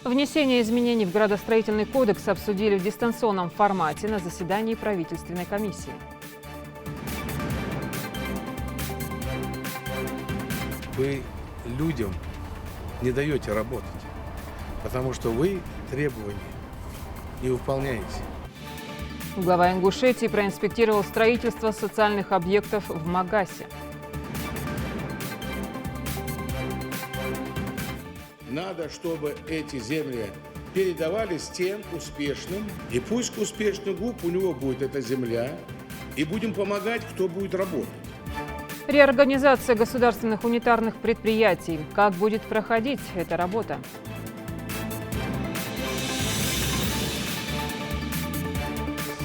Внесение изменений в градостроительный кодекс обсудили в дистанционном формате на заседании правительственной комиссии. Вы людям не даете работать, потому что вы требования не выполняете. Глава Ингушетии проинспектировал строительство социальных объектов в Магасе. Надо, чтобы эти земли передавались тем успешным, и пусть к успешному ГУП у него будет эта земля, и будем помогать, кто будет работать. Реорганизация государственных унитарных предприятий. Как будет проходить эта работа?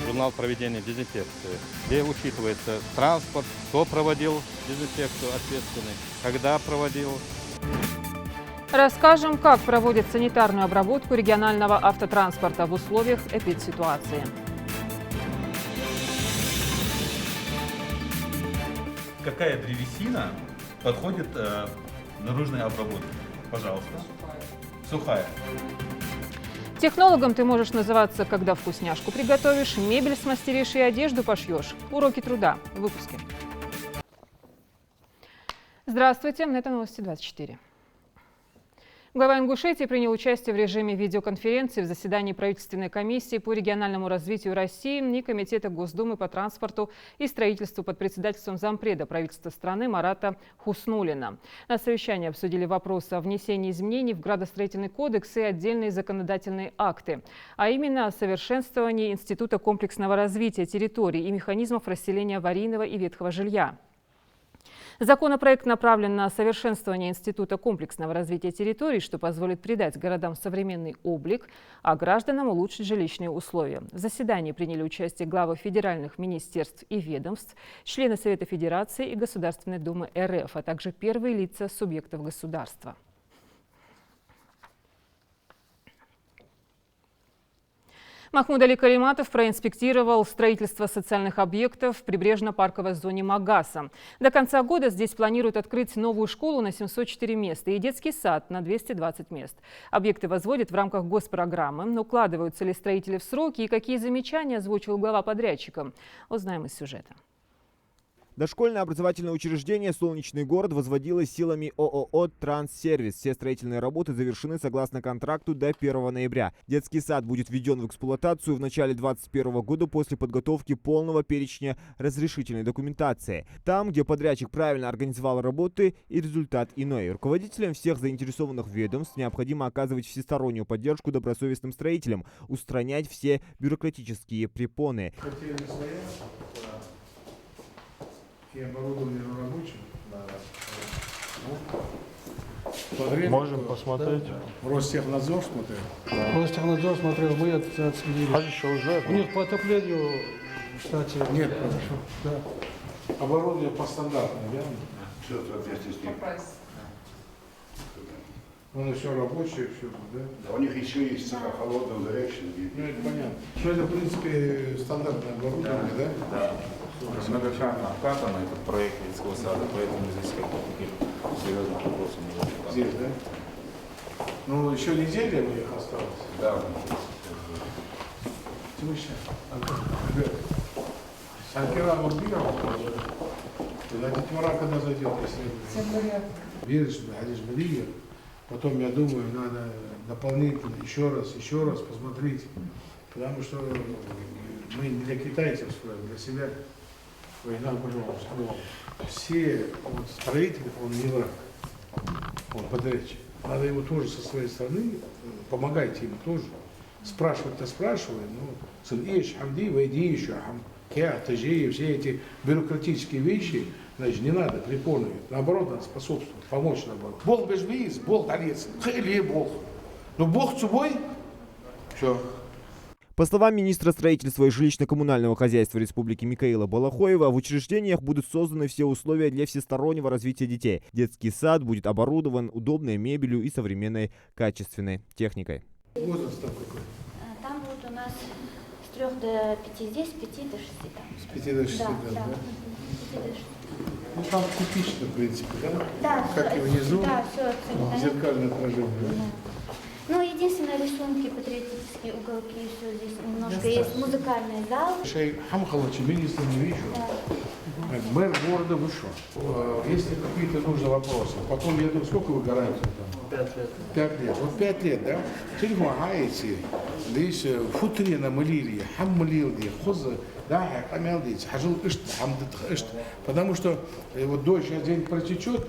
Журнал проведения дезинфекции, где учитывается транспорт, кто проводил дезинфекцию ответственный, когда проводил. Расскажем, как проводят санитарную обработку регионального автотранспорта в условиях эпидситуации. Какая древесина подходит наружной обработке? Пожалуйста. Сухая. Технологом ты можешь называться, когда вкусняшку приготовишь, мебель смастеришь и одежду пошьешь. Уроки труда. В выпуске. Здравствуйте, это новости 24. Глава Ингушетии принял участие в режиме видеоконференции в заседании правительственной комиссии по региональному развитию России и Комитета Госдумы по транспорту и строительству под председательством зампреда правительства страны Марата Хуснуллина. На совещании обсудили вопросы о внесении изменений в градостроительный кодекс и отдельные законодательные акты, а именно о совершенствовании Института комплексного развития территорий и механизмов расселения аварийного и ветхого жилья. Законопроект направлен на совершенствование Института комплексного развития территорий, что позволит придать городам современный облик, а гражданам улучшить жилищные условия. В заседании приняли участие главы федеральных министерств и ведомств, члены Совета Федерации и Государственной Думы РФ, а также первые лица субъектов государства. Махмуд Али Калиматов проинспектировал строительство социальных объектов в прибрежно-парковой зоне Магаса. До конца года здесь планируют открыть новую школу на 704 места и детский сад на 220 мест. Объекты возводят в рамках госпрограммы. Укладываются ли строители в сроки и какие замечания озвучил глава подрядчика? Узнаем из сюжета. Дошкольное образовательное учреждение «Солнечный город» возводилось силами ООО «Транссервис». Все строительные работы завершены согласно контракту до 1 ноября. Детский сад будет введен в эксплуатацию в начале 2021 года после подготовки полного перечня разрешительной документации. Там, где подрядчик правильно организовал работы, и результат иной. Руководителям всех заинтересованных ведомств необходимо оказывать всестороннюю поддержку добросовестным строителям, устранять все бюрократические препоны. И оборудование рабочим. Можем посмотреть. Ростехнадзор смотрел. Ростехнадзор смотрел, мы это отследили. А еще уже? У них по отоплению, кстати. Нет, хорошо. Да. Оборудование по стандартному, верно? Все в соответствии с ним. Оно все рабочее, все, да? Да, у них еще есть холодное, горячее. Ну, это понятно. Ну, это, в принципе, стандартное оборудование, да? Да. Многократно обкатано этот проект детского сада, поэтому здесь каких серьезных вопросов не возникает. Здесь, да? Ну, еще неделя у них осталось. Да. Тимоща. Санкера Мурбирова. А детвора когда зайдет, если... Веришь, Алиш Балиев. Потом, я думаю, надо дополнительно еще раз посмотреть. Потому что мы не для китайцев строим, для себя. Война, пожалуйста. Все строители, он не враг, он подрядчик. Надо его тоже со своей стороны, помогайте ему тоже. Спрашивать-то спрашиваем, но иш, хамди, войди еще, тажи, все эти бюрократические вещи, значит, не надо препоны. Наоборот, надо способствовать, помочь наоборот. Бог бежвиз, Бог далец, или Бог. Но Бог цубой, все. По словам министра строительства и жилищно-коммунального хозяйства Республики Микаила Балахоева, в учреждениях будут созданы все условия для всестороннего развития детей. Детский сад будет оборудован удобной мебелью и современной качественной техникой. Возраст там какой? Там будет у нас с 3 до 5 здесь, с 5 до 6 там. С 5 до 6, да? Да. 5 до 6. Ну там типично, в принципе, да? Да, Как и внизу, да, все абсолютно. зеркальное отражение. Да. Ну, единственное, рисунки, патриотические уголки, все здесь немножко есть. Музыкальный зал. Шейх Хамхалович, министр не вижу. Мэр города вышел. Если какие-то нужны вопросы, потом я думаю, сколько вы гарантии там? 5 лет. 5 лет. Вот 5 лет, да? Телефон гаете, здесь футрина малирия, хаммалилди, хоза, да, хамелдить, хажил ишт, хамдит ишт. Потому что вот дождь сейчас день протечет,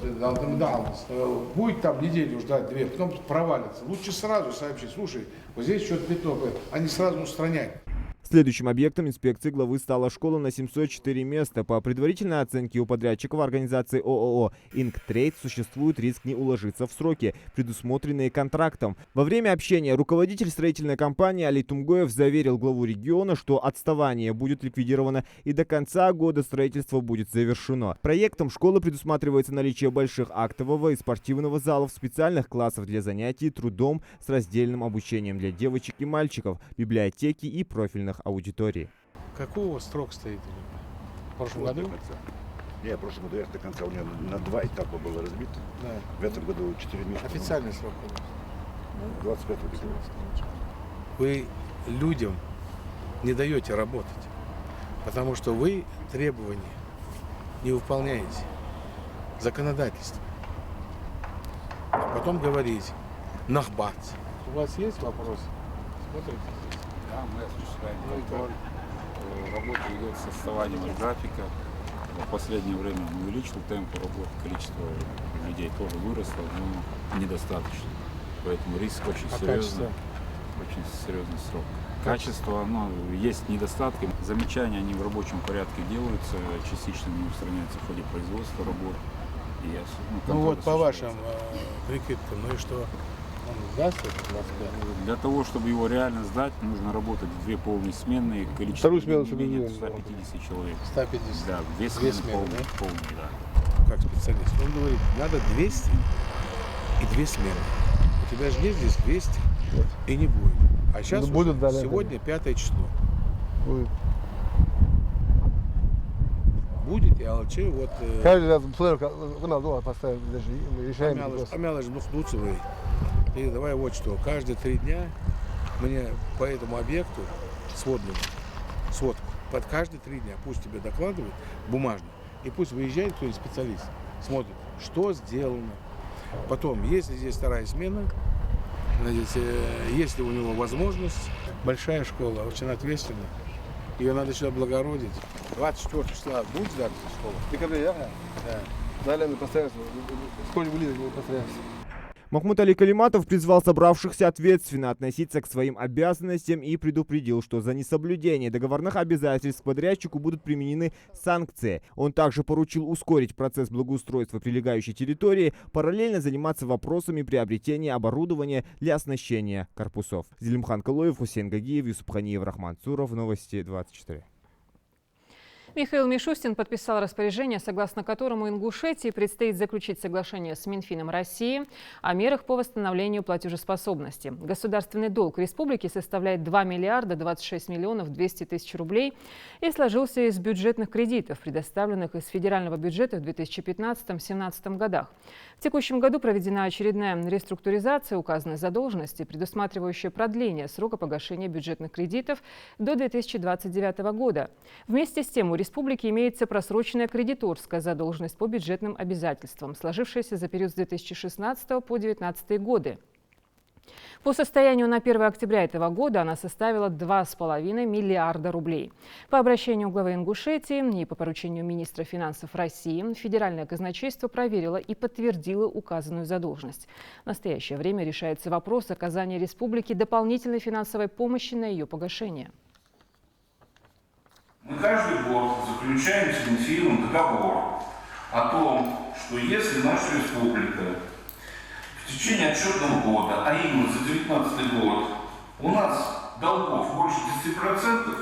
будет там неделю ждать 2, потом провалится. Лучше сразу сообщить, слушай, вот здесь что-то пятно, а не сразу устранять. Следующим объектом инспекции главы стала школа на 704 места. По предварительной оценке у подрядчиков организации ООО «Инктрейд» существует риск не уложиться в сроки, предусмотренные контрактом. Во время общения руководитель строительной компании Али Тумгоев заверил главу региона, что отставание будет ликвидировано и до конца года строительство будет завершено. Проектом школы предусматривается наличие больших актового и спортивного залов, специальных классов для занятий трудом с раздельным обучением для девочек и мальчиков, библиотеки и профильных аудитории. Какой у вас срок стоит? В прошлом году? Нет, в прошлом году до конца у него на 2 этапа было разбито. Да. В этом году 4 месяца. Официальный срок. 25 декабря. Вы людям не даете работать, потому что вы требования не выполняете, законодательство. Потом говорите, нахбат. У вас есть вопросы? Смотрите. Да, мы осуществляем контроль. Работа идет с отставанием от графика. В последнее время мы увеличили темп работы, количество людей тоже выросло, но недостаточно. Поэтому риск очень серьезный. Очень серьезный срок. Качество, есть недостатки. Замечания они в рабочем порядке делаются, частично не устраняются в ходе производства работ. Вот по вашим прикидкам, и что? Он сдаст этот 25? Для того, чтобы его реально сдать, нужно работать 2 полные смены, количество Вторую смену не менее 150 человек. 150? Да, 2 смены полные, да. Как специалист. Он говорит, надо 200 и 2 смены. У тебя же есть здесь 200 и не будет. А сейчас будут, да, сегодня 5 число. Будет. Будет, я алчи, вот... Каждый раз у нас дома поставим, даже мы решаем вопрос. Амялыш Мухнуцевый. И давай вот что, каждые 3 дня мне по этому объекту сводку, под каждые 3 дня пусть тебе докладывают бумажно, и пусть выезжает кто-нибудь специалист, смотрит, что сделано. Потом, если здесь 2-я смена, значит, если у него возможность, большая школа, очень ответственная, ее надо сюда благородить. 24 числа будет сдана школа? В декабре, да? Да. Далее мы постараемся, сколько ближе мы постараемся. Махмуд Али Калиматов призвал собравшихся ответственно относиться к своим обязанностям и предупредил, что за несоблюдение договорных обязательств к подрядчику будут применены санкции. Он также поручил ускорить процесс благоустройства прилегающей территории, параллельно заниматься вопросами приобретения оборудования для оснащения корпусов. Зелимхан Калоев, Хусейн Гагиев, Юсупханиев, Рахман Цуров. Новости 24. Михаил Мишустин подписал распоряжение, согласно которому Ингушетии предстоит заключить соглашение с Минфином России о мерах по восстановлению платежеспособности. Государственный долг республики составляет 2 миллиарда 26 миллионов 200 тысяч рублей и сложился из бюджетных кредитов, предоставленных из федерального бюджета в 2015-2017 годах. В текущем году проведена очередная реструктуризация указанной задолженности, предусматривающая продление срока погашения бюджетных кредитов до 2029 года. Вместе с тем у республики имеется просроченная кредиторская задолженность по бюджетным обязательствам, сложившаяся за период с 2016 по 2019 годы. По состоянию на 1 октября этого года она составила 2,5 миллиарда рублей. По обращению главы Ингушетии и по поручению министра финансов России федеральное казначейство проверило и подтвердило указанную задолженность. В настоящее время решается вопрос оказания республике дополнительной финансовой помощи на ее погашение. Мы каждый год заключаем с Минфином договор о том, что если наша республика в течение отчетного года, а именно за 2019 год, у нас долгов больше 10%,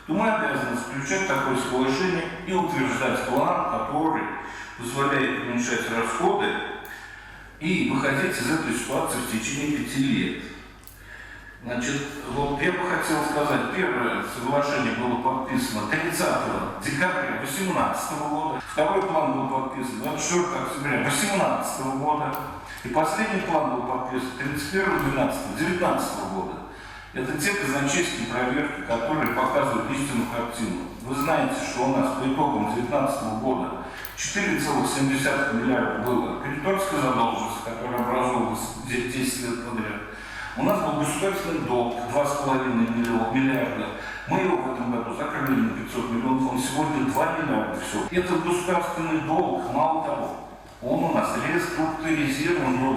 то мы обязаны заключать такое соглашение и утверждать план, который позволяет уменьшать расходы и выходить из этой ситуации в течение 5 лет. Значит, вот я бы хотел сказать, первое соглашение было подписано 30 декабря 2018 года, второй план был подписан 24 октября 2018 года, и последний план был подписан 31.12.2019 года. Это те казначейские проверки, которые показывают истинную картину. Вы знаете, что у нас по итогам 2019 года 4,7 миллиарда было кредиторской задолженности, которая образовалась 10 лет подряд. У нас был государственный долг 2,5 миллиарда. Мы его в этом году закрыли на 500 миллионов, он сегодня 2 миллиарда. Все. Этот государственный долг, мало того, он у нас реструктуризирован до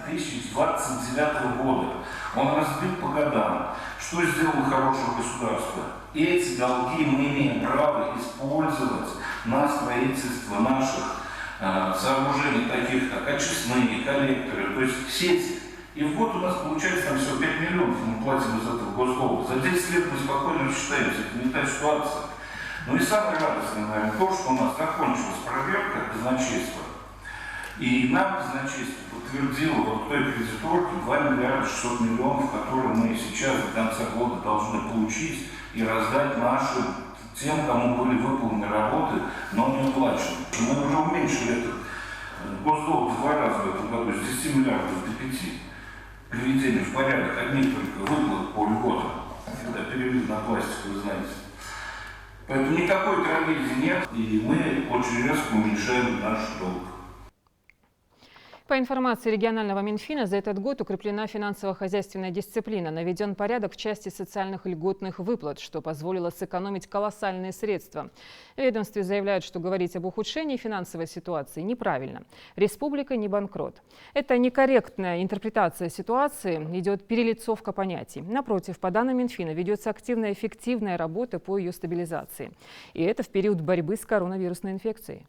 2029 года. Он разбит по годам. Что сделало хорошее государство? Эти долги мы имеем право использовать на строительство наших сооружений, таких как очистные, коллекторы, то есть сети. И в год у нас получается там всего 5 миллионов, мы платим из этого госдолга. За 10 лет мы спокойно рассчитаемся, это не та ситуация. Ну и самое радостное, наверное, то, что у нас закончилась проверка казначейства. И нам казначейство подтвердило вот той кредиторке 2 миллиарда 600 миллионов, которые мы сейчас до конца года должны получить и раздать нашим, тем, кому были выполнены работы, но не оплачены. Мы уже уменьшили этот госдолг в 2 раза в этом году, с 10 миллиардов до 5. Приведение в порядок одних только выплат по льготам, когда перевели на пластик, вы знаете. Поэтому никакой трагедии нет, и мы очень резко уменьшаем наш долг. По информации регионального Минфина, за этот год укреплена финансово-хозяйственная дисциплина, наведен порядок в части социальных льготных выплат, что позволило сэкономить колоссальные средства. В ведомстве заявляют, что говорить об ухудшении финансовой ситуации неправильно. Республика не банкрот. Это некорректная интерпретация ситуации, идет перелицовка понятий. Напротив, по данным Минфина, ведется активная и эффективная работа по ее стабилизации. И это в период борьбы с коронавирусной инфекцией.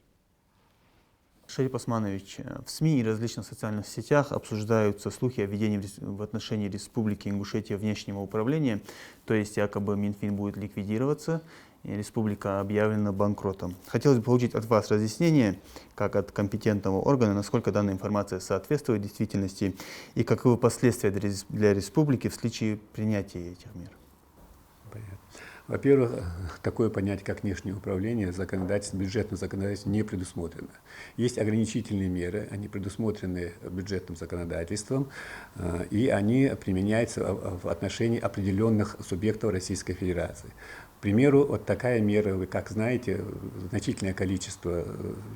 Шарип Османович, в СМИ и различных социальных сетях обсуждаются слухи о введении в отношении Республики Ингушетия внешнего управления, то есть якобы Минфин будет ликвидироваться, и республика объявлена банкротом. Хотелось бы получить от вас разъяснение, как от компетентного органа, насколько данная информация соответствует действительности и каковы последствия для республики в случае принятия этих мер. Во-первых, такое понятие, как внешнее управление, бюджетным законодательством не предусмотрено. Есть ограничительные меры, они предусмотрены бюджетным законодательством, и они применяются в отношении определенных субъектов Российской Федерации. К примеру, вот такая мера, вы как знаете, значительное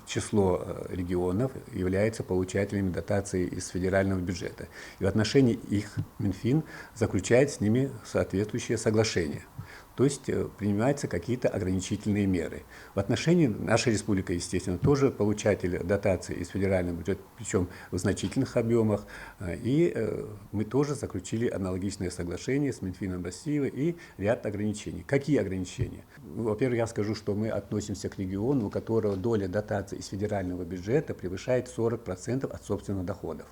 число регионов является получателями дотаций из федерального бюджета. И в отношении их Минфин заключает с ними соответствующее соглашение. То есть принимаются какие-то ограничительные меры. В отношении нашей республики, естественно, тоже получатель дотации из федерального бюджета, причем в значительных объемах. И мы тоже заключили аналогичное соглашение с Минфином России и ряд ограничений. Какие ограничения? Во-первых, я скажу, что мы относимся к региону, у которого доля дотации из федерального бюджета превышает 40% от собственных доходов.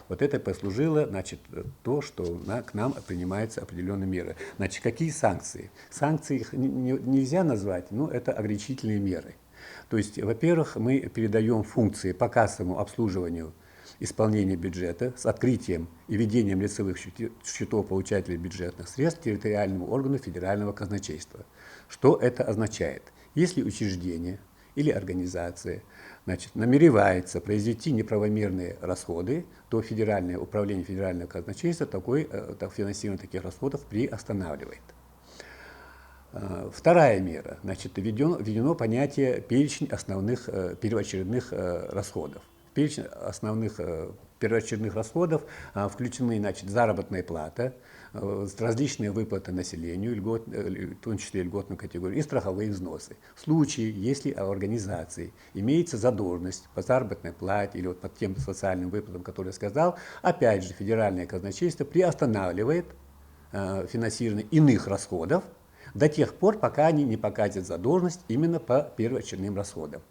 Вот это послужило, значит, то, что к нам принимаются определенные меры. Значит, какие санкции? Санкции их нельзя назвать, но это ограничительные меры. То есть, во-первых, мы передаем функции по кассовому обслуживанию исполнения бюджета с открытием и ведением лицевых счетов получателей бюджетных средств территориальному органу федерального казначейства. Что это означает? Если учреждение или организация намеревается произвести неправомерные расходы, то Федеральное управление федерального казначейства финансирование таких расходов приостанавливает. Вторая мера. Введено понятие перечень основных первоочередных расходов. В перечень основных первоочередных расходов включены заработная плата, различные выплаты населению, в том числе льготную категорию, и страховые взносы. В случае, если у организации имеется задолженность по заработной плате или по тем социальным выплатам, которые я сказал, опять же, федеральное казначейство приостанавливает финансирование иных расходов до тех пор, пока они не погасят задолженность именно по первоочередным расходам.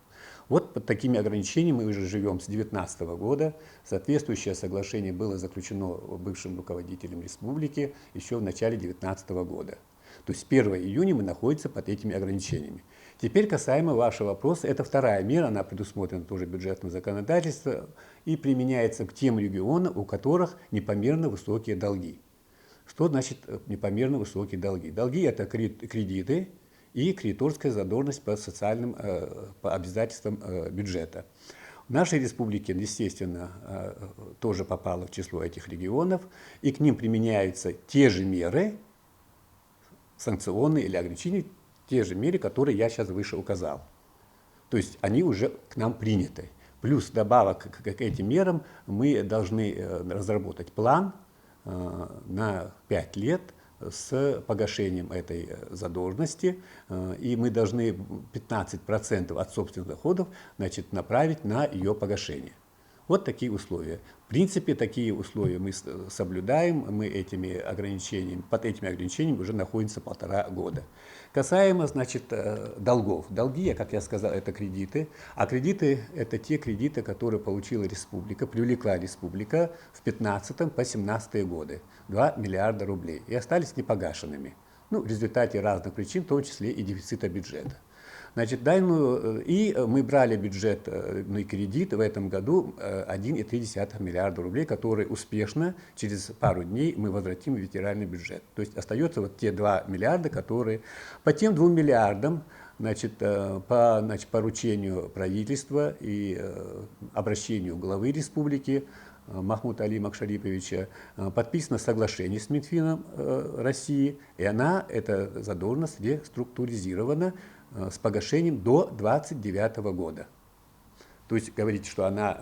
Вот под такими ограничениями мы уже живем с 2019 года. Соответствующее соглашение было заключено бывшим руководителем республики еще в начале 2019 года. То есть с 1 июня мы находимся под этими ограничениями. Теперь касаемо вашего вопроса, это вторая мера, она предусмотрена тоже бюджетным законодательством и применяется к тем регионам, у которых непомерно высокие долги. Что значит непомерно высокие долги? Долги – это кредиты и кредиторская задолженность по социальным по обязательствам бюджета. В нашей республике, естественно, тоже попало в число этих регионов, и к ним применяются те же меры, санкционные или ограничения, те же меры, которые я сейчас выше указал. То есть они уже к нам приняты. Плюс добавок к этим мерам мы должны разработать план на 5 лет с погашением этой задолженности, и мы должны 15% от собственных доходов, значит, направить на ее погашение. Вот такие условия. В принципе, такие условия мы соблюдаем, мы под этими ограничениями уже находимся 1,5 года. Касаемо, значит, долгов. Долги, как я сказал, это кредиты, а кредиты – это те кредиты, которые получила республика, привлекла республика в 2015 по 2017 годы, 2 миллиарда рублей, и остались непогашенными. Ну, в результате разных причин, в том числе и дефицита бюджета. Значит, и мы брали бюджетный кредит в этом году 1,3 миллиарда рублей, которые успешно через пару дней мы возвратим в федеральный бюджет. То есть остается вот те 2 миллиарда, которые по тем 2 миллиардам, значит, по поручению правительства и обращению главы республики Махмуда Али Макшариповича подписано соглашение с Минфином России, и эта задолженность реструктуризирована с погашением до 2029 года. То есть говорить, что она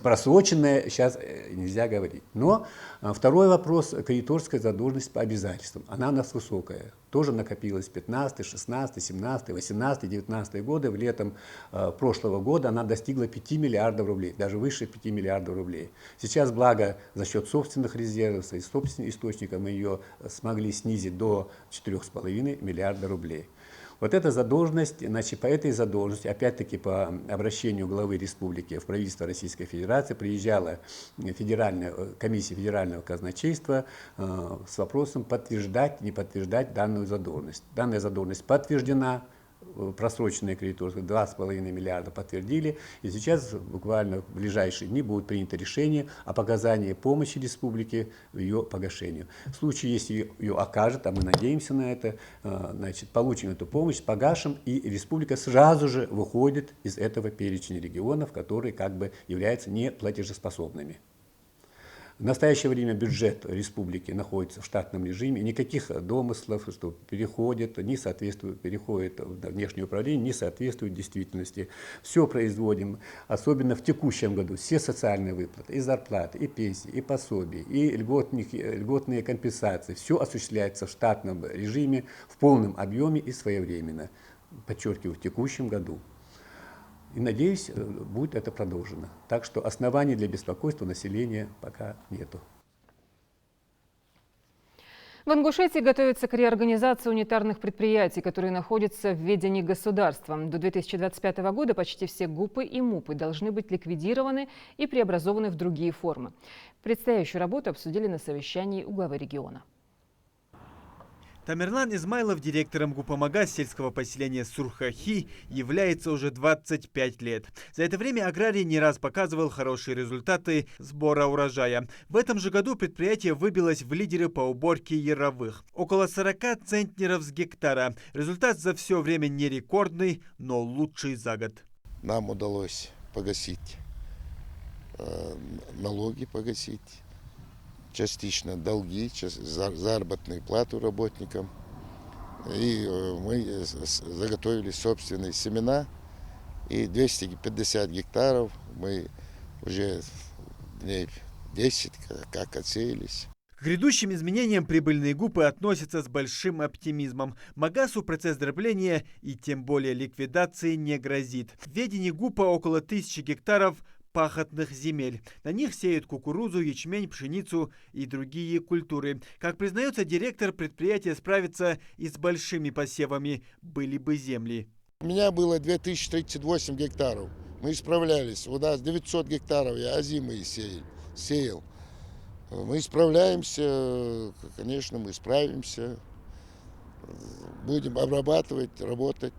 просроченная, сейчас нельзя говорить. Но второй вопрос – кредиторская задолженность по обязательствам. Она у нас высокая. Тоже накопилась 15, 16, 17, 18, 19 годы. В летом прошлого года она достигла 5 миллиардов рублей, даже выше 5 миллиардов рублей. Сейчас, благо, за счет собственных резервов и собственных источников мы ее смогли снизить до 4,5 миллиарда рублей. Вот эта задолженность, значит, по этой задолженности, опять-таки по обращению главы республики в правительство Российской Федерации, приезжала комиссия федерального казначейства с вопросом подтверждать, не подтверждать данную задолженность. Данная задолженность подтверждена, просроченные кредиторы 2,5 миллиарда подтвердили, и сейчас буквально в ближайшие дни будет принято решение о оказании помощи республике в ее погашению. В случае, если ее окажет, а мы надеемся на это, значит, получим эту помощь, погашим, и республика сразу же выходит из этого перечня регионов, которые как бы являются неплатежеспособными. В настоящее время бюджет республики находится в штатном режиме, никаких домыслов, что переходит в внешнее управление, не соответствует действительности. Все производим, особенно в текущем году, все социальные выплаты, и зарплаты, и пенсии, и пособия, и льготные компенсации, все осуществляется в штатном режиме, в полном объеме и своевременно, подчеркиваю, в текущем году. И, надеюсь, будет это продолжено. Так что оснований для беспокойства населения пока нету. В Ингушетии готовится к реорганизации унитарных предприятий, которые находятся в ведении государства. До 2025 года почти все ГУПы и МУПы должны быть ликвидированы и преобразованы в другие формы. Предстоящую работу обсудили на совещании у главы региона. Тамерлан Измайлов директором ГУПа МАГАЗ сельского поселения Сурхахи является уже 25 лет. За это время аграрий не раз показывал хорошие результаты сбора урожая. В этом же году предприятие выбилось в лидеры по уборке яровых. Около 40 центнеров с гектара. Результат за все время не рекордный, но лучший за год. Нам удалось погасить налоги, частично долги, заработную плату работникам. И мы заготовили собственные семена. И 250 гектаров мы уже дней 10 как отсеялись. К грядущим изменениям прибыльные ГУПы относятся с большим оптимизмом. МАГАЗу процесс дробления и тем более ликвидации не грозит. В ведении ГУПа около 1000 гектаров пахотных земель. На них сеют кукурузу, ячмень, пшеницу и другие культуры. Как признается директор, предприятие справится и с большими посевами, были бы земли. У меня было 2038 гектаров. Мы справлялись. У нас 900 гектаров я озимые сеял. Мы справляемся, конечно, мы справимся. Будем обрабатывать, работать.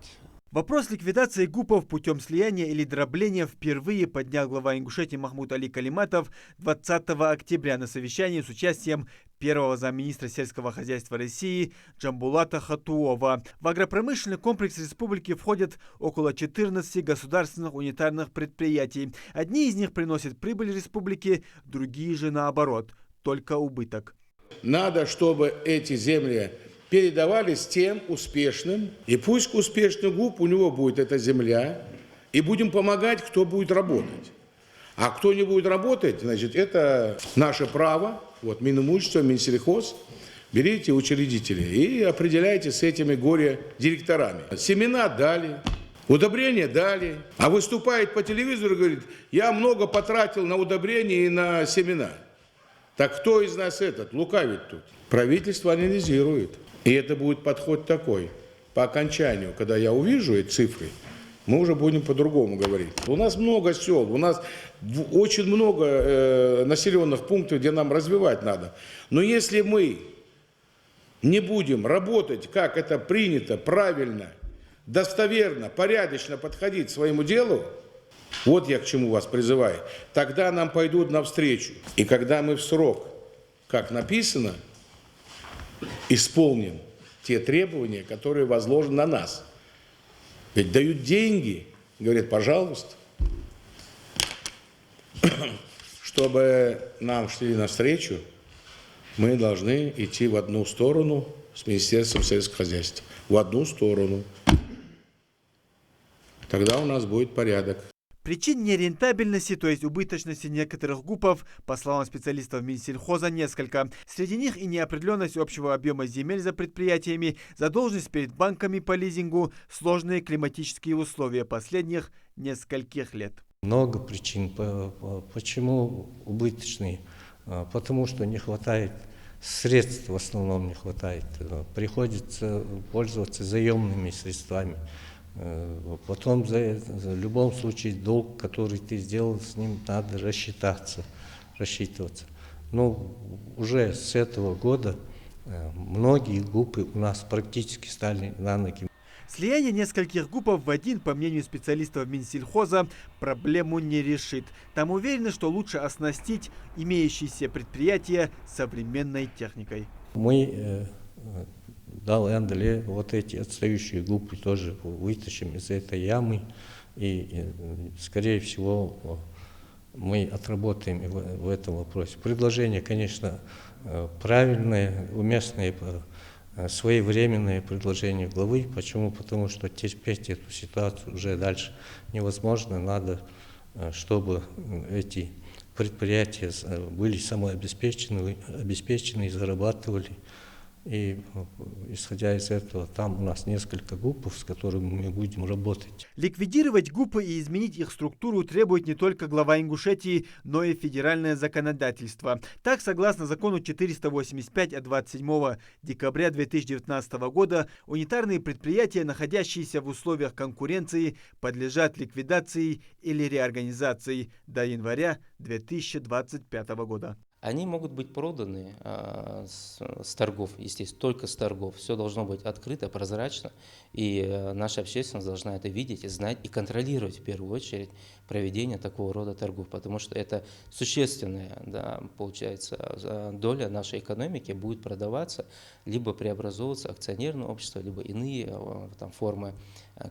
Вопрос ликвидации ГУПов путем слияния или дробления впервые поднял глава Ингушетии Махмуд Али Калиматов 20 октября на совещании с участием первого замминистра сельского хозяйства России Джамбулата Хатуова. В агропромышленный комплекс республики входят около 14 государственных унитарных предприятий. Одни из них приносят прибыль республике, другие же наоборот, только убыток. Надо, чтобы эти земли передавались тем успешным, и пусть успешный ГУП, у него будет эта земля, и будем помогать, кто будет работать. А кто не будет работать, значит, это наше право, вот Минимущество, Минсельхоз, берите учредители и определяйте с этими горе-директорами. Семена дали, удобрения дали, а выступает по телевизору и говорит, я много потратил на удобрения и на семена. Так кто из нас лукавит тут? Правительство анализирует. И это будет подход такой. По окончанию, когда я увижу эти цифры, мы уже будем по-другому говорить. У нас много сел, у нас очень много населенных пунктов, где нам развивать надо. Но если мы не будем работать, как это принято, правильно, достоверно, порядочно подходить к своему делу, вот я к чему вас призываю, тогда нам пойдут навстречу. И когда мы в срок, как написано, исполним те требования, которые возложены на нас. Ведь дают деньги, говорят, пожалуйста, чтобы нам шли навстречу, мы должны идти в одну сторону с Министерством сельского хозяйства. В одну сторону. Тогда у нас будет порядок. Причин нерентабельности, то есть убыточности некоторых ГУПов, по словам специалистов Минсельхоза, несколько. Среди них и неопределенность общего объема земель за предприятиями, задолженность перед банками по лизингу, сложные климатические условия последних нескольких лет. Много причин. Почему убыточные? Потому что не хватает средств, в основном не хватает. Приходится пользоваться заемными средствами. Потом в любом случае долг, который ты сделал, с ним надо рассчитываться. Но уже с этого года многие ГУПы у нас практически стали на ноги. Слияние нескольких ГУПов в один, по мнению специалистов Минсельхоза, проблему не решит. Там уверены, что лучше оснастить имеющиеся предприятия современной техникой. Мы вот эти отстающие ГУПы тоже вытащим из этой ямы. И скорее всего, мы отработаем в этом вопросе. Предложение, конечно, правильное, уместное, своевременное предложение главы. Почему? Потому что терпеть эту ситуацию уже дальше невозможно. Надо, чтобы эти предприятия были самообеспечены, и зарабатывали. И исходя из этого, там у нас несколько ГУПов, с которыми мы будем работать. Ликвидировать ГУПы и изменить их структуру требует не только глава Ингушетии, но и федеральное законодательство. Так, согласно закону 485 от 27 декабря 2019 года, унитарные предприятия, находящиеся в условиях конкуренции, подлежат ликвидации или реорганизации до января 2025 года. Они могут быть проданы с торгов, естественно, только с торгов. Все должно быть открыто, прозрачно, и наша общественность должна это видеть, знать и контролировать в первую очередь проведение такого рода торгов, потому что это существенная, получается, доля нашей экономики будет продаваться, либо преобразовываться акционерное общество, либо иные формы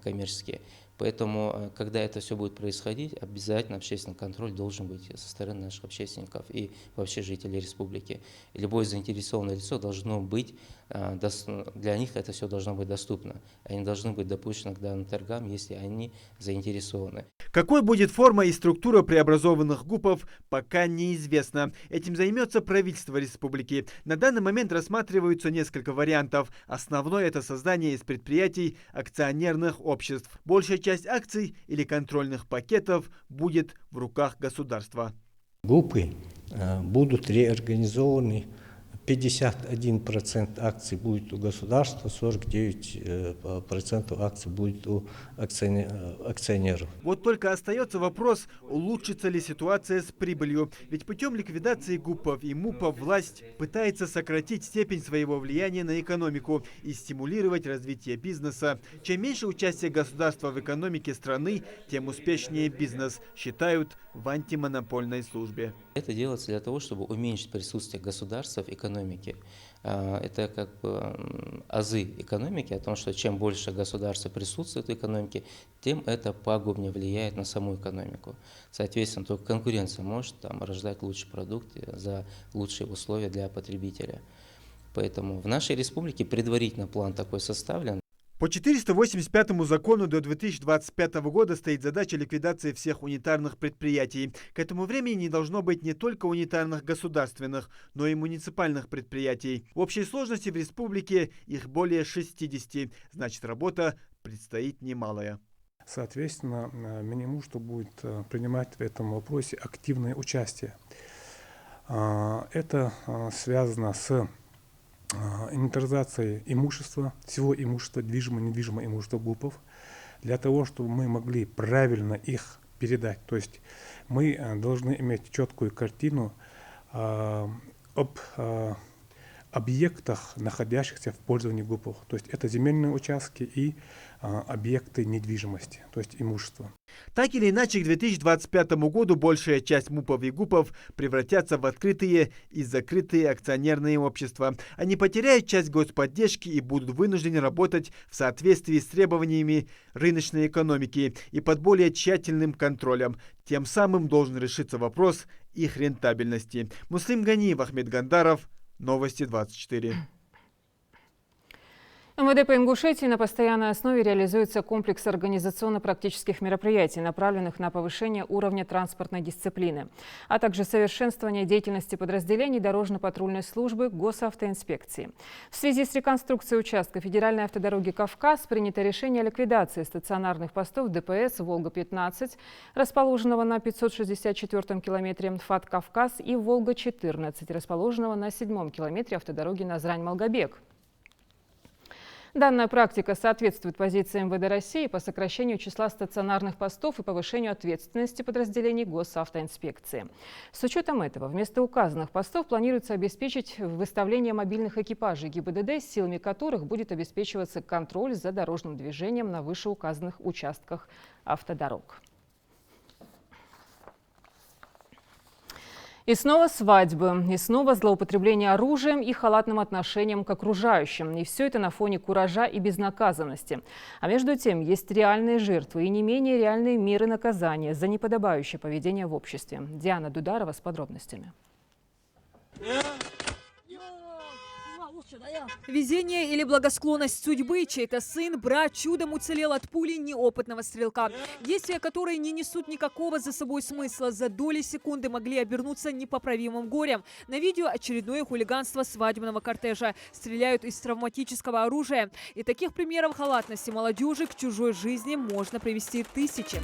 коммерческие. Поэтому, когда это все будет происходить, обязательно общественный контроль должен быть со стороны наших общественников и вообще жителей республики. И любое заинтересованное лицо должно быть, для них это все должно быть доступно. Они должны быть допущены к данным торгам, если они заинтересованы. Какой будет форма и структура преобразованных ГУПов, пока неизвестно. Этим займется правительство республики. На данный момент рассматриваются несколько вариантов. Основной – это создание из предприятий акционерных обществ. Большая часть акций или контрольных пакетов будет в руках государства. ГУПы будут реорганизованы 51% акций будет у государства, 49% акций будет у акционеров. Вот только остается вопрос, улучшится ли ситуация с прибылью. Ведь путем ликвидации ГУПов и МУПов власть пытается сократить степень своего влияния на экономику и стимулировать развитие бизнеса. Чем меньше участия государства в экономике страны, тем успешнее бизнес, считают в антимонопольной службе. Это делается для того, чтобы уменьшить присутствие государства в экономике. Это как бы азы экономики, о том, что чем больше государства присутствует в экономике, тем это пагубнее влияет на саму экономику. Соответственно, только конкуренция может рождать лучшие продукты за лучшие условия для потребителя. Поэтому в нашей республике предварительно план такой составлен. По 485 закону до 2025 года стоит задача ликвидации всех унитарных предприятий. К этому времени не должно быть не только унитарных государственных, но и муниципальных предприятий. В общей сложности в республике их более 60. Значит, работа предстоит немалая. Соответственно, Минимушту будет принимать в этом вопросе активное участие. Это связано с инвентаризацией имущества, всего имущества, движимого, недвижимого имущества ГУПов, для того, чтобы мы могли правильно их передать. То есть мы должны иметь четкую картину об объектах, находящихся в пользовании ГУПов. То есть это земельные участки и объекты недвижимости, то есть имущество. Так или иначе, к 2025 году большая часть МУПов и ГУПов превратятся в открытые и закрытые акционерные общества. Они потеряют часть господдержки и будут вынуждены работать в соответствии с требованиями рыночной экономики и под более тщательным контролем. Тем самым должен решиться вопрос их рентабельности. Муслим Ганиев, Ахмед Гандаров, Новости 24. МВД по Ингушетии на постоянной основе реализуется комплекс организационно-практических мероприятий, направленных на повышение уровня транспортной дисциплины, а также совершенствование деятельности подразделений дорожно-патрульной службы госавтоинспекции. В связи с реконструкцией участка федеральной автодороги «Кавказ» принято решение о ликвидации стационарных постов ДПС «Волга-15», расположенного на 564-м километре ФАТ «Кавказ», и «Волга-14», расположенного на 7-м километре автодороги Назрань-Малгобек. Данная практика соответствует позиции МВД России по сокращению числа стационарных постов и повышению ответственности подразделений госавтоинспекции. С учетом этого, вместо указанных постов планируется обеспечить выставление мобильных экипажей ГИБДД, силами которых будет обеспечиваться контроль за дорожным движением на вышеуказанных участках автодорог. И снова свадьбы, и снова злоупотребление оружием и халатным отношением к окружающим. И все это на фоне куража и безнаказанности. А между тем есть реальные жертвы и не менее реальные меры наказания за неподобающее поведение в обществе. Диана Дударова с подробностями. Везение или благосклонность судьбы, чей-то сын, брат чудом уцелел от пули неопытного стрелка. Действия, которые не несут никакого за собой смысла, за доли секунды могли обернуться непоправимым горем. На видео очередное хулиганство свадебного кортежа. Стреляют из травматического оружия. И таких примеров халатности молодежи к чужой жизни можно привести тысячи.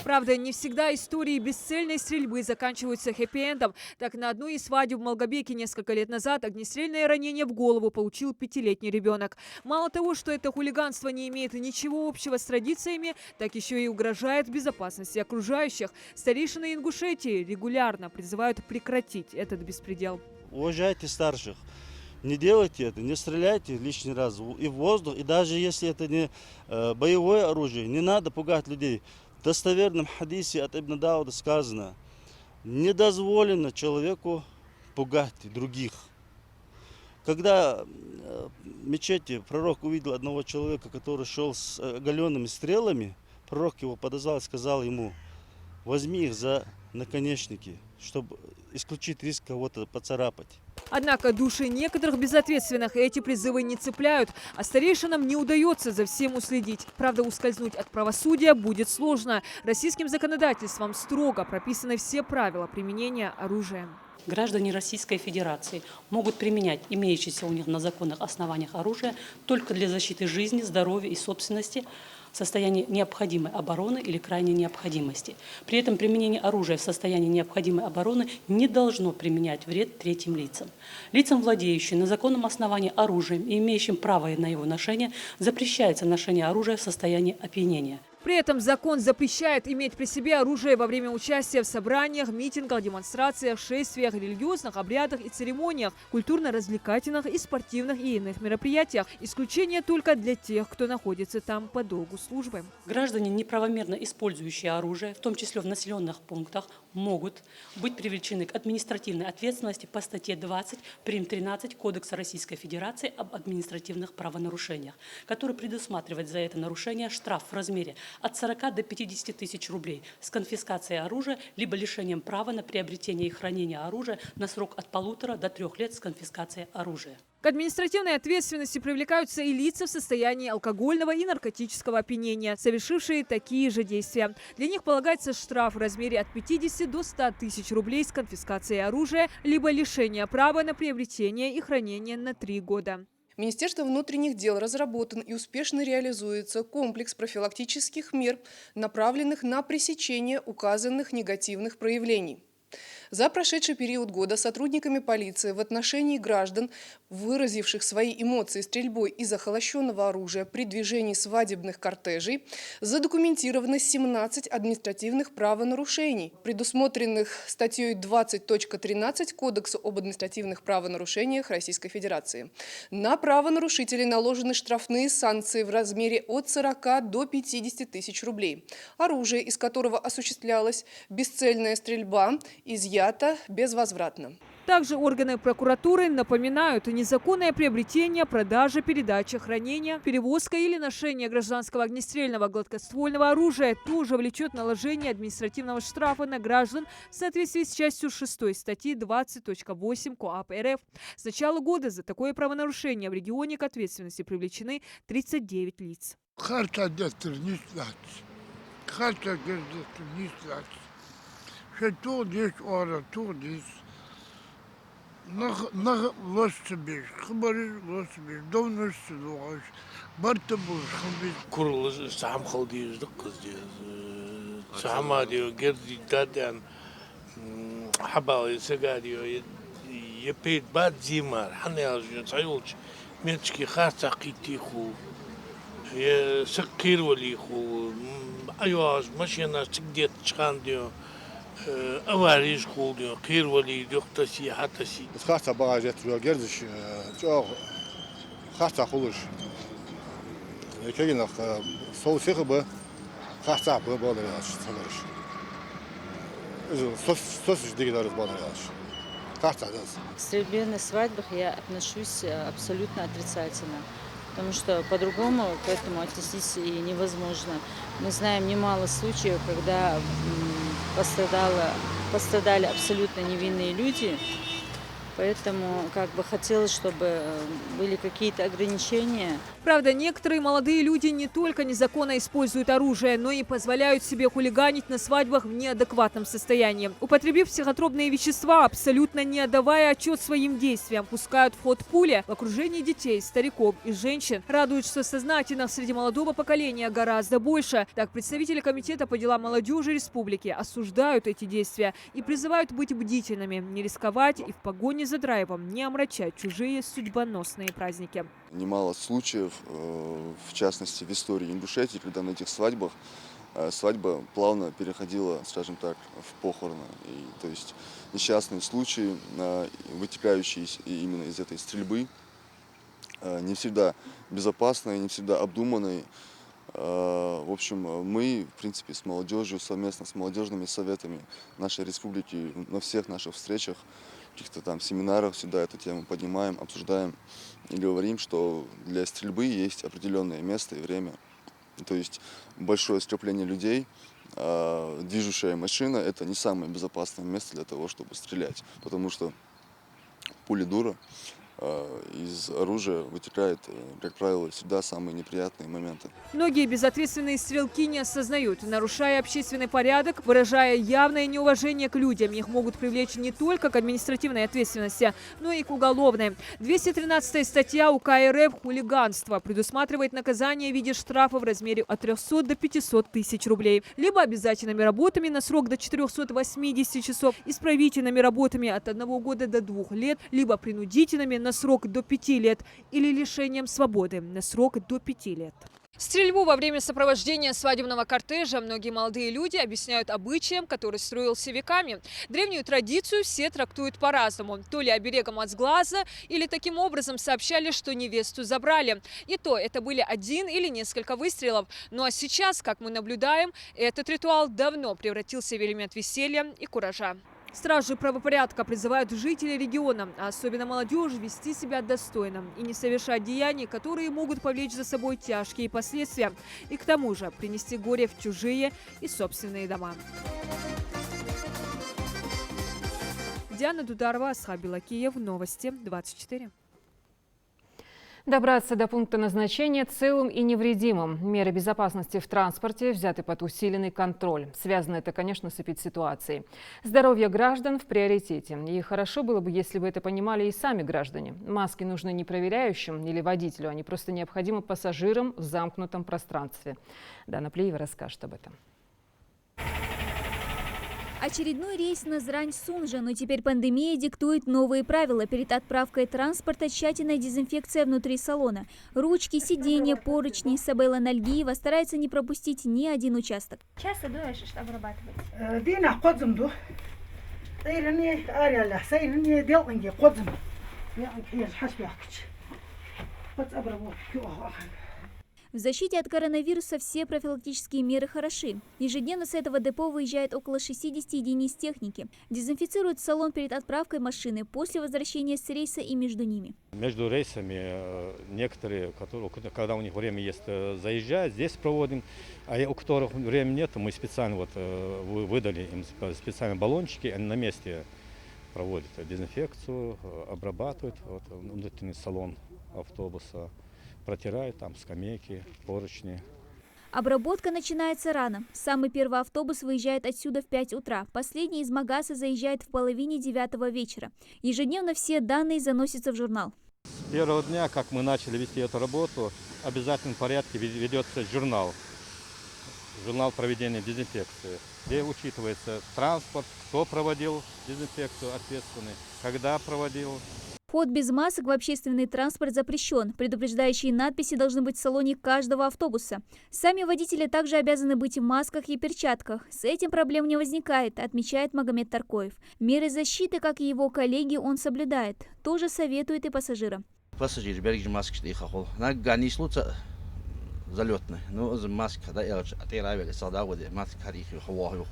Правда, не всегда истории бесцельной стрельбы заканчиваются хэппи-эндом. Так, на одной из свадеб в Малгобеке несколько лет назад огнестрельное ранение в голову получил 5-летний ребенок. Мало того, что это хулиганство не имеет ничего общего с традициями, так еще и угрожает безопасности окружающих. Старейшины Ингушетии регулярно призывают прекратить этот беспредел. Уважайте старших. Не делайте это, не стреляйте лишний раз и в воздух. И даже если это не боевое оружие, не надо пугать людей. В достоверном хадисе от Ибн Дауда сказано: не дозволено человеку пугать других. Когда в мечети пророк увидел одного человека, который шел с оголенными стрелами, пророк его подозвал и сказал ему: возьми их за наконечники, чтобы исключить риск кого-то поцарапать. Однако души некоторых безответственных эти призывы не цепляют, а старейшинам не удается за всем уследить. Правда, ускользнуть от правосудия будет сложно. Российским законодательством строго прописаны все правила применения оружия. Граждане Российской Федерации могут применять имеющиеся у них на законных основаниях оружие только для защиты жизни, здоровья и собственности в состоянии необходимой обороны или крайней необходимости. При этом применение оружия в состоянии необходимой обороны не должно применять вред третьим лицам. Лицам, владеющим на законном основании оружием и имеющим право на его ношение, запрещается ношение оружия в состоянии опьянения. При этом закон запрещает иметь при себе оружие во время участия в собраниях, митингах, демонстрациях, шествиях, религиозных обрядах и церемониях, культурно-развлекательных и спортивных и иных мероприятиях. Исключение только для тех, кто находится там по долгу службы. Граждане, неправомерно использующие оружие, в том числе в населенных пунктах, могут быть привлечены к административной ответственности по статье 20 прим. 13 Кодекса Российской Федерации об административных правонарушениях, который предусматривает за это нарушение штраф в размере от 40 до 50 тысяч рублей с конфискацией оружия, либо лишением права на приобретение и хранение оружия на срок от 1,5 до 3 лет с конфискацией оружия. К административной ответственности привлекаются и лица в состоянии алкогольного и наркотического опьянения, совершившие такие же действия. Для них полагается штраф в размере от 50 до 100 тысяч рублей с конфискацией оружия, либо лишение права на приобретение и хранение на 3 года. Министерством внутренних дел разработан и успешно реализуется комплекс профилактических мер, направленных на пресечение указанных негативных проявлений. За прошедший период года сотрудниками полиции в отношении граждан, выразивших свои эмоции стрельбой из охолощенного оружия при движении свадебных кортежей, задокументировано 17 административных правонарушений, предусмотренных статьей 20.13 Кодекса об административных правонарушениях Российской Федерации. На правонарушителей наложены штрафные санкции в размере от 40 до 50 тысяч рублей. Оружие, из которого осуществлялась бесцельная стрельба, изъято безвозвратно. Также органы прокуратуры напоминают, незаконное приобретение, продажа, передача, хранение, перевозка или ношение гражданского огнестрельного гладкоствольного оружия тоже влечет наложение административного штрафа на граждан в соответствии с частью 6 статьи 20.8 КоАП РФ. С начала года за такое правонарушение в регионе к ответственности привлечены 39 лиц. Kurulu samhal diyorduk kız diyor. Sama diyor, gerdi dadan habalı sega diyor. Yepet bad zimar, hani yazıyor sayılç. Mençki xarsa qitihu. Sakir velihu. Ayvaz maşina sigdet çıkan diyor. Аварийш холдио, кирвали, дёхтаси, хатаси. Хата багажет жогердиш, чог хата холуш. Кегинах соусихы бы хата бы болдыраш, салыш. Сосиш дигидарыз болдыраш. Хата дас. К стрельбе на свадьбах я отношусь абсолютно отрицательно, потому что по-другому к этому отнестись и невозможно. Мы знаем немало случаев, когда пострадали абсолютно невинные люди, поэтому хотелось, чтобы были какие-то ограничения. Правда, некоторые молодые люди не только незаконно используют оружие, но и позволяют себе хулиганить на свадьбах в неадекватном состоянии. Употребив психотропные вещества, абсолютно не отдавая отчет своим действиям, пускают в ход пули в окружении детей, стариков и женщин. Радует, что сознательных среди молодого поколения гораздо больше. Так, представители Комитета по делам молодежи республики осуждают эти действия и призывают быть бдительными, не рисковать и в погоне за драйвом не омрачать чужие судьбоносные праздники. Немало случаев, в частности в истории Ингушетии, когда на этих свадьбах свадьба плавно переходила, скажем так, в похороны. То есть несчастные случаи, вытекающие именно из этой стрельбы, не всегда безопасные, не всегда обдуманные. В общем, мы, в принципе, с молодежью, совместно с молодежными советами нашей республики на всех наших встречах, каких-то там семинарах всегда эту тему поднимаем, обсуждаем и говорим, что для стрельбы есть определенное место и время. То есть большое скопление людей, движущая машина – это не самое безопасное место для того, чтобы стрелять, потому что пули дура, из оружия вытекают, как правило, всегда самые неприятные моменты. Многие безответственные стрелки не осознают, нарушая общественный порядок, выражая явное неуважение к людям. Их могут привлечь не только к административной ответственности, но и к уголовной. 213 статья УК РФ «Хулиганство» предусматривает наказание в виде штрафа в размере от 300 до 500 тысяч рублей. Либо обязательными работами на срок до 480 часов, исправительными работами от 1 года до 2 лет, либо принудительными на срок до 5 лет или лишением свободы на срок до 5 лет. Стрельбу во время сопровождения свадебного кортежа многие молодые люди объясняют обычаем, который строился веками. Древнюю традицию все трактуют по-разному. То ли оберегом от сглаза, или таким образом сообщали, что невесту забрали. И то это были один или несколько выстрелов. Ну а сейчас, как мы наблюдаем, этот ритуал давно превратился в элемент веселья и куража. Стражи правопорядка призывают жителей региона, а особенно молодежь, вести себя достойно и не совершать деяний, которые могут повлечь за собой тяжкие последствия. И к тому же принести горе в чужие и собственные дома. Диана Дударова, Асхаб Белакиев, Новости 24. Добраться до пункта назначения целым и невредимым. Меры безопасности в транспорте взяты под усиленный контроль. Связано это, конечно, с эпидситуацией. Здоровье граждан в приоритете. И хорошо было бы, если бы это понимали и сами граждане. Маски нужны не проверяющим или водителю, они просто необходимы пассажирам в замкнутом пространстве. Дана Плиева расскажет об этом. Очередной рейс Назрань-Сунжа, но теперь пандемия диктует новые правила. Перед отправкой транспорта тщательная дезинфекция внутри салона. Ручки, сиденья, поручни. Сабела Нальгиева старается не пропустить ни один участок. Часто дуешь, что обрабатывать? В защите от коронавируса все профилактические меры хороши. Ежедневно с этого депо выезжает около 60 единиц техники. Дезинфицируют салон перед отправкой машины, после возвращения с рейса и между ними. Между рейсами некоторые, когда у них время есть, заезжают, здесь проводим. А у которых времени нет, мы специально выдали им специальные баллончики, они на месте проводят дезинфекцию, обрабатывают внутренний салон автобуса. Протирают там скамейки, поручни. Обработка начинается рано. Самый первый автобус выезжает отсюда в 5 утра. Последний из Магаса заезжает в половине 9 вечера. Ежедневно все данные заносятся в журнал. С первого дня, как мы начали вести эту работу, в обязательном порядке ведется журнал. Журнал проведения дезинфекции, где учитывается транспорт, кто проводил дезинфекцию ответственный, когда проводил. Вход без масок в общественный транспорт запрещен. Предупреждающие надписи должны быть в салоне каждого автобуса. Сами водители также обязаны быть в масках и перчатках. С этим проблем не возникает, отмечает Магомед Таркоев. Меры защиты, как и его коллеги, он соблюдает. Тоже советует и пассажирам. Пассажиры, берегите маски, что их охол. Не случится залетные. Но маски, когда я отыравили, солдаты, маски, их хвою.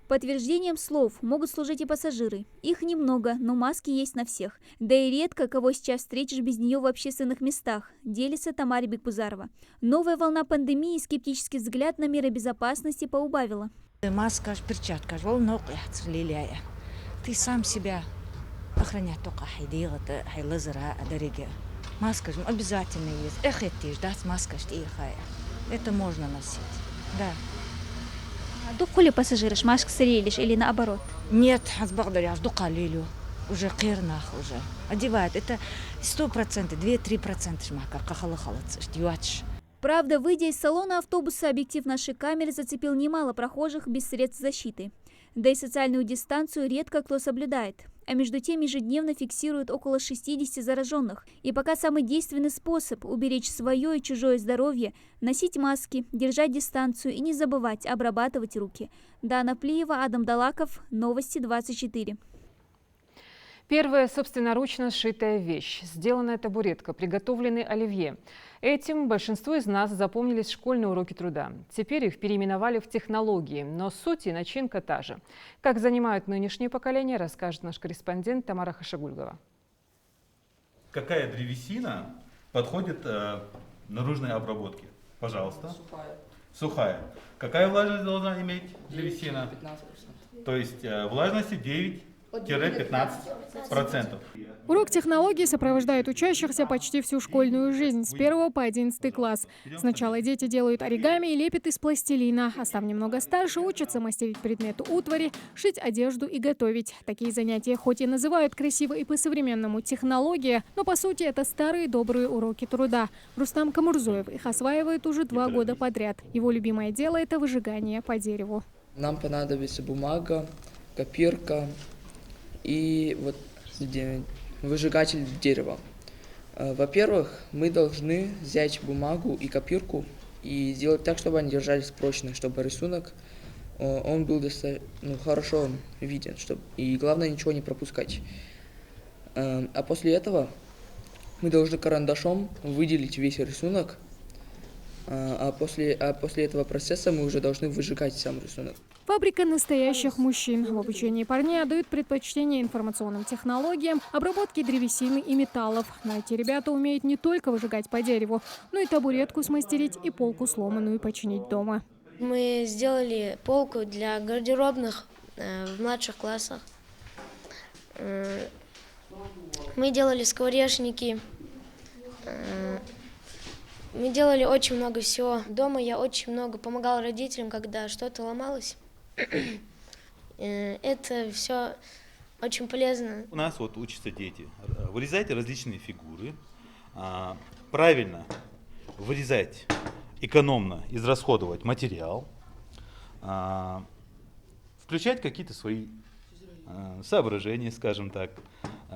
Подтверждением слов могут служить и пассажиры. Их немного, но маски есть на всех. Да и редко кого сейчас встретишь без нее в общественных местах, делится Тамара Бекбузарова. Новая волна пандемии и скептический взгляд на меры безопасности поубавила. Маска, перчатка, ты сам себя охранять только маска обязательно есть. Маска, это можно носить. Да. Духули пассажиры маск срелишь или наоборот? Нет, уже кирнах уже. Одевают. Это 100%, 2-3% Правда, выйдя из салона автобуса, объектив нашей камеры зацепил немало прохожих без средств защиты. Да и социальную дистанцию редко кто соблюдает. А между тем ежедневно фиксируют около 60 зараженных. И пока самый действенный способ уберечь свое и чужое здоровье – носить маски, держать дистанцию и не забывать обрабатывать руки. Дана Плиева, Адам Далаков, Новости 24. Первая собственноручно сшитая вещь, сделанная табуретка, приготовленный оливье. Этим большинству из нас запомнились школьные уроки труда. Теперь их переименовали в технологии, но суть и начинка та же. Как занимают нынешнее поколение, расскажет наш корреспондент Тамара Хашагульгова. Какая древесина подходит наружной обработке? Пожалуйста. Сухая. Сухая. Какая влажность должна иметь древесина? 15%. То есть влажности 9? 10-15%. Урок технологий сопровождает учащихся почти всю школьную жизнь, с 1 по 11 класс. Сначала дети делают оригами и лепят из пластилина, а став немного старше, учатся мастерить предметы утвари, шить одежду и готовить. Такие занятия хоть и называют красиво и по-современному технология, но по сути это старые добрые уроки труда. Рустам Камурзоев их осваивает уже 2 года подряд. Его любимое дело – это выжигание по дереву. Нам понадобится бумага, копирка и вот выжигатель дерева. Во-первых, мы должны взять бумагу и копирку и сделать так, чтобы они держались прочно, чтобы рисунок он был хорошо виден, и главное ничего не пропускать. А после этого мы должны карандашом выделить весь рисунок, а после этого процесса мы уже должны выжигать сам рисунок. Фабрика настоящих мужчин. В обучении парней отдают предпочтение информационным технологиям, обработке древесины и металлов. Но эти ребята умеют не только выжигать по дереву, но и табуретку смастерить и полку сломанную починить дома. Мы сделали полку для гардеробных в младших классах. Мы делали скворечники. Мы делали очень много всего. Дома я очень много помогала родителям, когда что-то ломалось. Это все очень полезно. У нас вот учатся дети. Вырезать различные фигуры, правильно вырезать, экономно израсходовать материал, включать какие-то свои соображения, скажем так,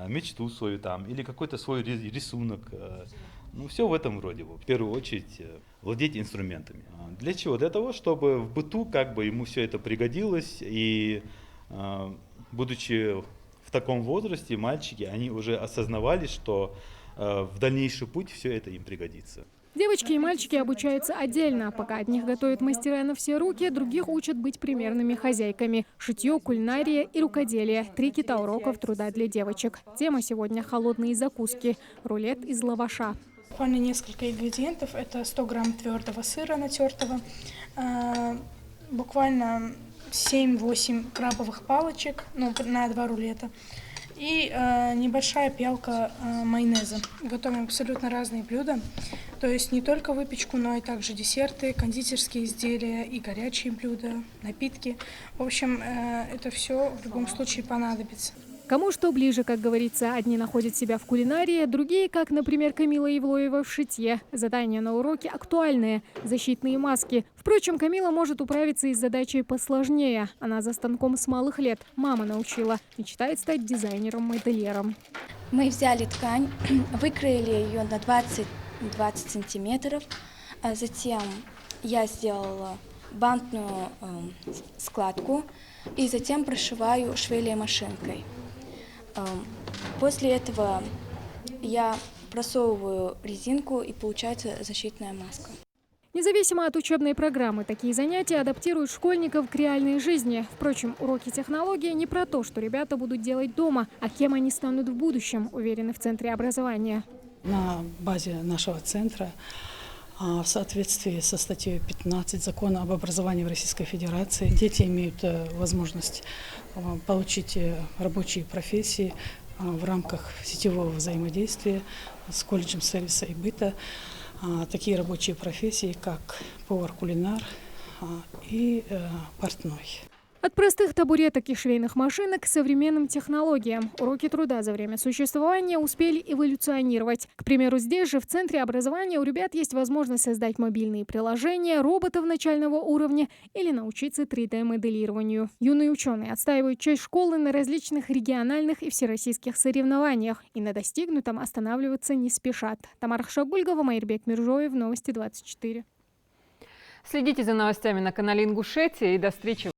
мечту свою там или какой-то свой рисунок. Ну, все в этом роде. В первую очередь владеть инструментами. Для чего? Для того, чтобы в быту как бы ему все это пригодилось. И будучи в таком возрасте, мальчики, они уже осознавали, что в дальнейший путь все это им пригодится. Девочки и мальчики обучаются отдельно. Пока одних готовят мастера на все руки, других учат быть примерными хозяйками. Шитье, кулинария и рукоделие. 3 кита уроков труда для девочек. Тема сегодня – холодные закуски. Рулет из лаваша. Буквально несколько ингредиентов. Это 100 грамм твердого сыра натертого, буквально 7-8 крабовых палочек на 2 рулета и небольшая пиалка майонеза. Готовим абсолютно разные блюда, то есть не только выпечку, но и также десерты, кондитерские изделия и горячие блюда, напитки. В общем, это все в любом случае понадобится. Кому что ближе, как говорится, одни находят себя в кулинарии, другие, как, например, Камила Евлоева, в шитье. Задания на уроке актуальные – защитные маски. Впрочем, Камила может управиться и с задачей посложнее. Она за станком с малых лет. Мама научила. Мечтает стать дизайнером-модельером. Мы взяли ткань, выкроили ее на 20 сантиметров. А затем я сделала бантную складку и затем прошиваю швейной машинкой. После этого я просовываю резинку и получается защитная маска. Независимо от учебной программы, такие занятия адаптируют школьников к реальной жизни. Впрочем, уроки технологии не про то, что ребята будут делать дома, а кем они станут в будущем, уверены в Центре образования. На базе нашего центра в соответствии со статьей 15 Закона об образовании в Российской Федерации дети имеют возможность получить рабочие профессии в рамках сетевого взаимодействия с колледжем сервиса и быта. Такие рабочие профессии, как повар-кулинар и портной. От простых табуреток и швейных машинок к современным технологиям. Уроки труда за время существования успели эволюционировать. К примеру, здесь же, в Центре образования, у ребят есть возможность создать мобильные приложения, роботов начального уровня или научиться 3D-моделированию. Юные ученые отстаивают честь школы на различных региональных и всероссийских соревнованиях. И на достигнутом останавливаться не спешат. Тамара Хшагульгова, Майрбек Миржоев, Новости 24. Следите за новостями на канале Ингушетия и до встречи в